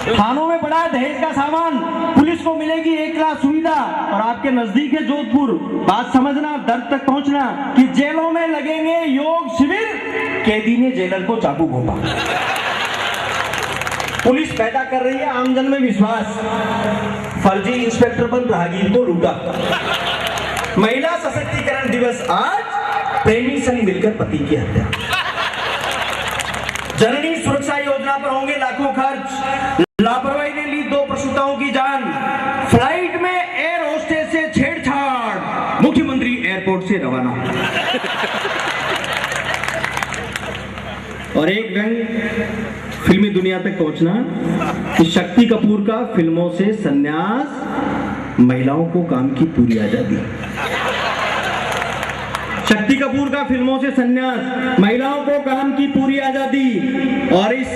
थानों में पड़ा है दहेज का सामान, पुलिस को मिलेगी 1 लाख सुविधा, और आपके नजदीक है जोधपुर। बात समझना, दर्द तक पहुंचना कि जेलों में लगेंगे योग शिविर, कैदी ने जेलर को चाकू घोंपा। पुलिस पैदा कर रही है आमजन में विश्वास, फर्जी इंस्पेक्टर बन राहगीर को लूटा। महिला सशक्तिकरण दिवस आज, प्रेमी संग मिलकर पति की हत्या। जननी सुरक्षा योजना पर होंगे लाखों खर्च, लापरवाही ने ली 2 प्रसूताओं की जान। फ्लाइट में एयर होस्टेस से छेड़छाड़, मुख्यमंत्री एयरपोर्ट से रवाना। और एक व्यंग फिल्मी दुनिया तक पहुंचना कि शक्ति कपूर का फिल्मों से संन्यास, महिलाओं को काम की पूरी आजादी। शक्ति कपूर का फिल्मों से संन्यास, महिलाओं को काम की पूरी आजादी। और इस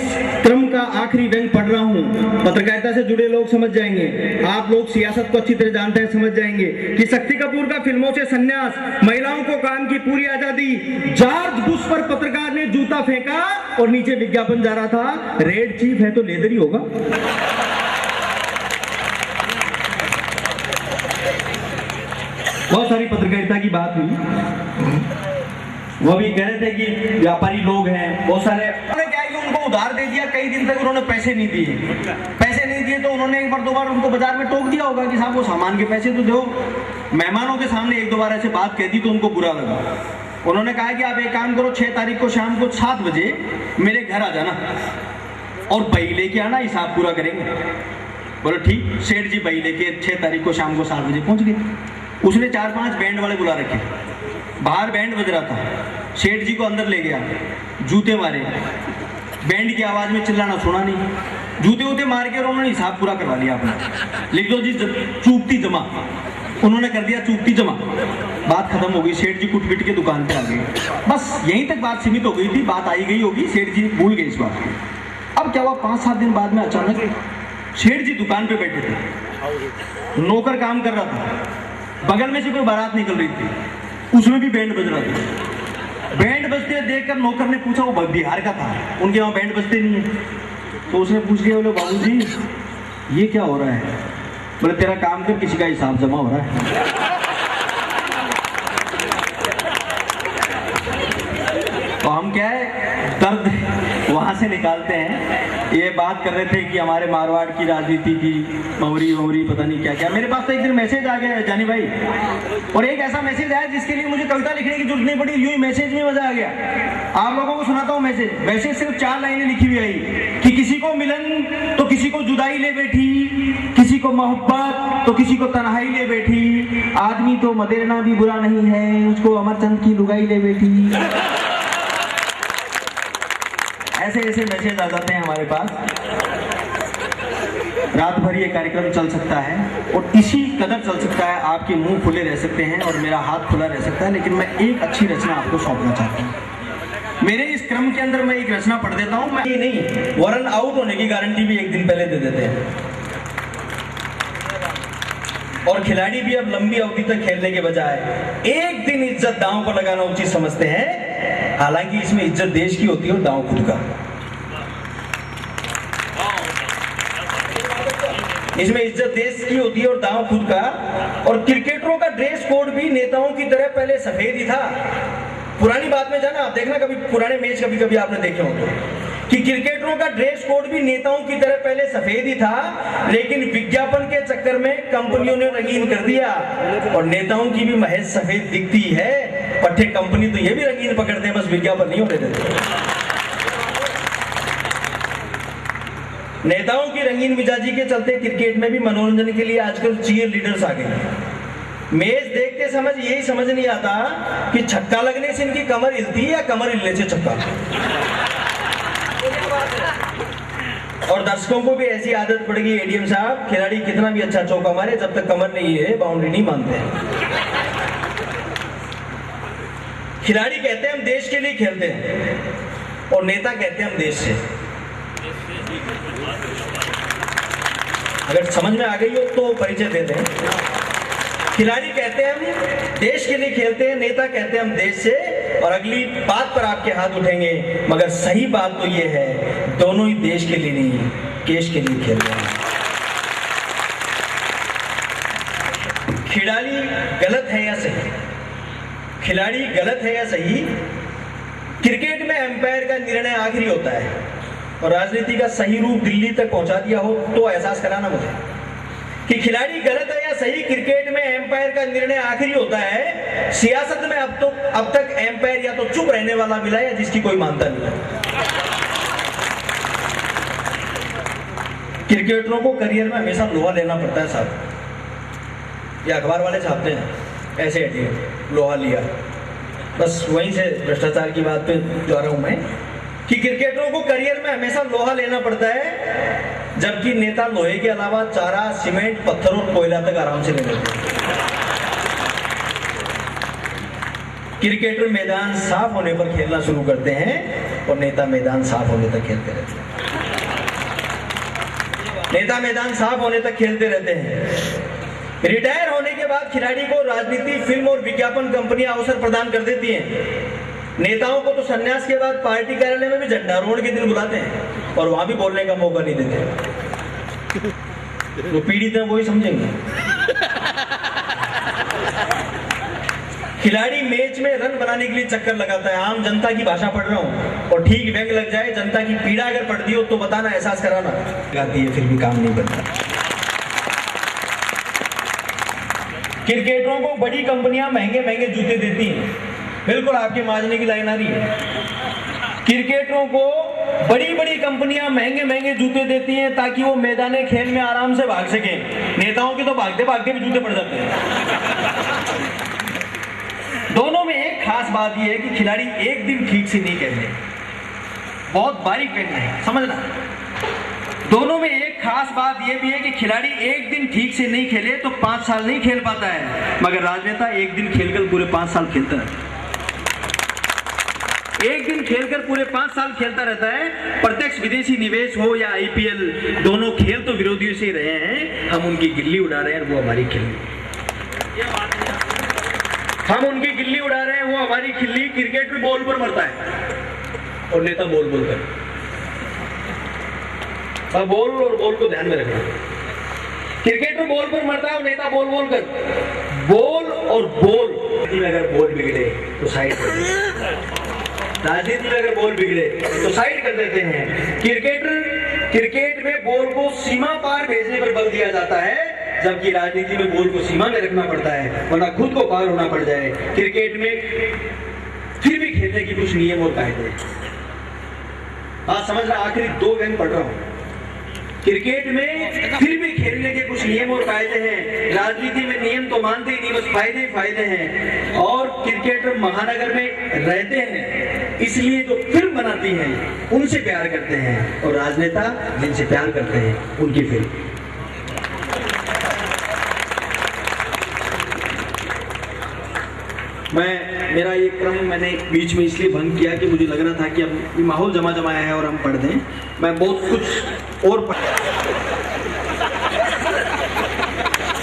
क्रम का आखिरी व्यंग पढ़ रहा हूं, पत्रकारिता से जुड़े लोग समझ जाएंगे, आप लोग सियासत को अच्छी तरह जानते हैं, समझ जाएंगे कि शक्ति कपूर का फिल्मों से संन्यास, महिलाओं को काम की पूरी आजादी। जॉर्ज बुश पर पत्रकार ने जूता फेंका और नीचे विज्ञापन जा रहा था, रेड चीफ है तो लेदर ही होगा। बहुत सारी पत्रकारिता की बात हुई, वो भी कह रहे थे कि व्यापारी लोग हैं बहुत सारे, उन्होंने क्या कि उनको उधार दे दिया, कई दिन तक उन्होंने पैसे नहीं दिए तो उन्होंने 1-2 बार उनको बाजार में टोक दिया होगा कि साहब वो सामान के पैसे तो दो। मेहमानों के सामने 1-2 बार ऐसे बात कह दी तो उनको बुरा लगा। उन्होंने कहा कि आप एक काम करो, 6 तारीख को शाम को 7 बजे मेरे घर आ जाना और बही लेके आना, हिसाब पूरा करेंगे। बोलो ठीक। सेठ जी बही लेके 6 तारीख को शाम को 7 बजे पहुंच गए। उसने 4-5 बैंड वाले बुला रखे, बाहर बैंड बज रहा था, सेठ जी को अंदर ले गया, जूते मारे, बैंड की आवाज में चिल्लाना सुना नहीं, जूते वूते मार के और उन्होंने हिसाब पूरा करवा लिया अपना। लिख दो जी चूकती जमा, उन्होंने कर दिया चूकती जमा, बात खत्म हो गई। सेठ जी कुट-पिट के दुकान पे आ गए, बस यहीं तक बात सीमित हो गई थी, बात आई गई होगी, सेठ जी भूल गए इस बात को। अब क्या हुआ, 5-7 दिन बाद में अचानक सेठ जी दुकान पे बैठे थे, नौकर काम कर रहा था, बगल में से कोई बारात निकल रही थी, उसमें भी बैंड बज रहा था। बैंड बजते देखकर नौकर ने पूछा, वो बिहार का था, उनके वहां बैंड बजते नहीं है, तो उसने पूछ लिया, बोले बाबूजी ये क्या हो रहा है? बोले तेरा काम कर, किसी का हिसाब जमा हो रहा है। तो हम क्या है, दर्द वहां से निकालते हैं। ये बात कर रहे थे कि हमारे मारवाड़ की राजनीति की मवरी पता नहीं क्या क्या। मेरे पास तो एक दिन मैसेज आ गया जानी भाई, और एक ऐसा मैसेज आया जिसके लिए मुझे कविता लिखने की जरूरत नहीं पड़ी, यूं ही मैसेज में मजा आ गया। आप लोगों को सुनाता हूँ मैसेज सिर्फ 4 लाइनें लिखी हुई आई कि किसी को मिलन तो किसी को जुदाई ले बैठी, किसी को मोहब्बत तो किसी को तन्हाई ले बैठी, आदमी तो मदेरना भी बुरा नहीं है, उसको अमरचंद की लुगाई ले बैठी। ऐसे मैसेज आ जाते हैं हमारे पास। रात भर ये कार्यक्रम चल सकता है और इसी कदर चल सकता है, आपके मुंह खुले रह सकते हैं और मेरा हाथ खुला रह सकता है, लेकिन मैं एक अच्छी रचना आपको सौंपना चाहता हूँ। मेरे इस क्रम के अंदर मैं एक रचना पढ़ देता हूँ, मैं ये नहीं, वरन आउट होने की गारंटी भी एक दिन पहले दे देते हैं, और खिलाड़ी भी अब लंबी अवधि तक खेलने के बजाय एक दिन इज्जत दांव पर लगाना उचित समझते हैं। हालांकि इसमें इज्जत देश की होती है और दांव खुद का। इसमें इज्जत देश की होती है और दांव खुद का। और क्रिकेटरों का ड्रेस कोड भी नेताओं की तरह पहले सफेद ही था। पुरानी बात में जाना, आप देखना कभी पुराने मैच कभी आपने देखे हो कि क्रिकेटरों का ड्रेस कोड भी नेताओं की तरह पहले सफेद ही था, लेकिन विज्ञापन के चक्कर में कंपनियों ने रंगीन कर दिया और नेताओं की भी महज सफेद दिखती है। पट्टे कंपनी तो ये भी रंगीन पकड़ते हैं, बस विज्ञापन नहीं होने देते। नेताओं की रंगीन मिजाजी के चलते क्रिकेट में भी मनोरंजन के लिए आजकल चीयर लीडर्स आ गए। मैच देखते समय यही समझ नहीं आता कि छक्का लगने से इनकी कमर हिलती है या कमर हिलने से छक्का। और दर्शकों को भी ऐसी आदत पड़ गई, एडीएम साहब, खिलाड़ी कितना भी अच्छा चौका मारे, जब तक कमर नहीं है बाउंड्री नहीं मानते। खिलाड़ी कहते हैं हम देश के लिए खेलते हैं और नेता कहते हैं हम देश से। अगर समझ में आ गई हो तो परिचय दे दें। खिलाड़ी कहते हैं हम देश के लिए खेलते हैं, नेता कहते हैं हम देश से। और अगली बात पर आपके हाथ उठेंगे, मगर सही बात तो ये है दोनों ही देश के लिए नहीं है, केश के लिए खेल रहे हैं। खिलाड़ी गलत है या सही? खिलाड़ी गलत है या सही? क्रिकेट में एम्पायर का निर्णय आखिरी होता है और राजनीति का सही रूप दिल्ली तक पहुंचा दिया हो तो एहसास कराना मुझे कि खिलाड़ी गलत है या सही। क्रिकेट में एम्पायर का निर्णय आखिरी होता है। सियासत में अब तक एम्पायर या तो चुप रहने वाला मिला या जिसकी कोई मानता नहीं। क्रिकेटरों को करियर में हमेशा लोहा लेना पड़ता है साहब। ये अखबार वाले छापते हैं ऐसे हटिए लोहा लिया, बस वहीं से भ्रष्टाचार की बात पे जा रहा हूं मैं कि क्रिकेटरों को करियर में हमेशा लोहा लेना पड़ता है, जबकि नेता लोहे के अलावा चारा, सीमेंट, पत्थर और कोयला तक आराम से ले लेते हैं। क्रिकेटर मैदान साफ होने पर खेलना शुरू करते हैं और नेता मैदान साफ होने तक खेलते रहते हैं। नेता मैदान साफ होने तक खेलते रहते हैं। रिटायर होने के बाद खिलाड़ी को राजनीति, फिल्म और विज्ञापन कंपनियां अवसर प्रदान कर देती हैं। नेताओं को तो संन्यास के बाद पार्टी कार्यालय में भी झंडारोहण के दिन बुलाते हैं और वहां भी बोलने का मौका नहीं देते। तो पीड़ित हैं वही समझेंगे। खिलाड़ी मैच में रन बनाने के लिए चक्कर लगाता है। आम जनता की भाषा पढ़ रहा हूं और ठीक व्यंग लग जाए, जनता की पीड़ा अगर पड़ती हो तो बताना, एहसास कराना। गाती है फिर भी काम नहीं बनता। क्रिकेटरों को बड़ी कंपनियां महंगे महंगे जूते देती हैं। बिल्कुल आपके माजने की लाइन आ रही है। क्रिकेटरों को बड़ी बड़ी कंपनियां महंगे महंगे जूते देती हैं ताकि वो मैदाने खेल में आराम से भाग सकें। नेताओं के तो भागते भागते भी जूते पड़ जाते हैं। दोनों में एक खास बात यह है कि खिलाड़ी एक दिन ठीक से नहीं खेलते, बहुत बारीक कहना है, समझना। दोनों में एक खास बात यह भी है कि खिलाड़ी एक दिन ठीक से नहीं खेले तो 5 साल नहीं खेल पाता है, मगर राजनेता एक दिन खेलकर पूरे 5 साल खेलता है। एक दिन खेलकर पूरे 5 साल खेलता रहता है। प्रत्यक्ष विदेशी निवेश हो या आईपीएल, दोनों खेल तो विरोधियों से रहे हैं। हम उनकी गिल्ली उड़ा रहे हैं, वो हमारी खिल्ली। हम उनकी गिल्ली उड़ा रहे हैं, वो हमारी खिल्ली। क्रिकेट में बॉल पर मरता है और नेता बॉल बोल कर। बॉल और बॉल को ध्यान में रखना। क्रिकेट में बॉल पर मरता है और नेता बॉल बोल कर। बॉल और बॉल में अगर बॉल बिगड़े तो साइड कर देते हैं। राजनीति में अगर बॉल बिगड़े तो साइड कर देते हैं। क्रिकेट में बॉल को सीमा पार भेजने पर बल दिया जाता है, जबकि राजनीति में बॉल को सीमा में रखना पड़ता है, वरना खुद को पार होना पड़ जाए। क्रिकेट में फिर भी खेलने की कुछ नियम और कायदे। आज समझ रहा, आखिरी 2 व्यंग पढ़ रहा हूं। क्रिकेट में फिर भी खेलने के कुछ नियम और कायदे हैं। राजनीति में नियम तो मानते ही नहीं, बस फायदे ही फायदे हैं। और क्रिकेटर महानगर में रहते हैं, इसलिए जो फिल्म बनाती हैं उनसे प्यार करते हैं, और राजनेता जिनसे प्यार करते हैं उनकी फिल्म। मेरा ये क्रम मैंने बीच में इसलिए भंग किया कि मुझे लग रहा था कि अब ये माहौल जमा जमाया है और हम पढ़ दें। मैं बहुत कुछ और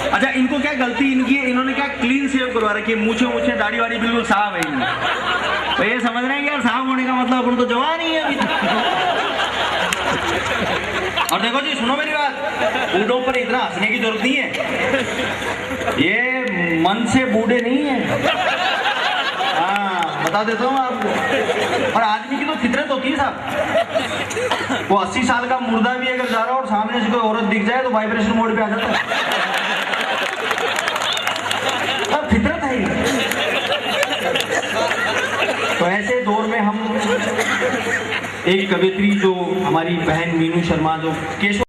अच्छा, इनको क्या गलती इनकी है, इन्होंने क्या क्लीन शेव करवा रखी है, मूछे दाढ़ी वाड़ी बिल्कुल साफ है इनकी। तो ये समझ रहे हैं कि यार साफ होने का मतलब अपन तो जवान ही है अभी। और देखो जी, सुनो मेरी बात, बूढ़ों पर इतना हंसने की जरूरत नहीं है। ये मन से बूढ़े नहीं है, हाँ बता देता हूँ आपको। और आदमी की तो फितरत होती है साहब। वो 80 साल का मुर्दा भी अगर जा रहा हो और सामने से कोई औरत दिख जाए तो वाइब्रेशन मोड पे आ जाता है। फितरत है ये। तो ऐसे दौर में हम एक कवियत्री जो हमारी बहन मीनू शर्मा, जो केशव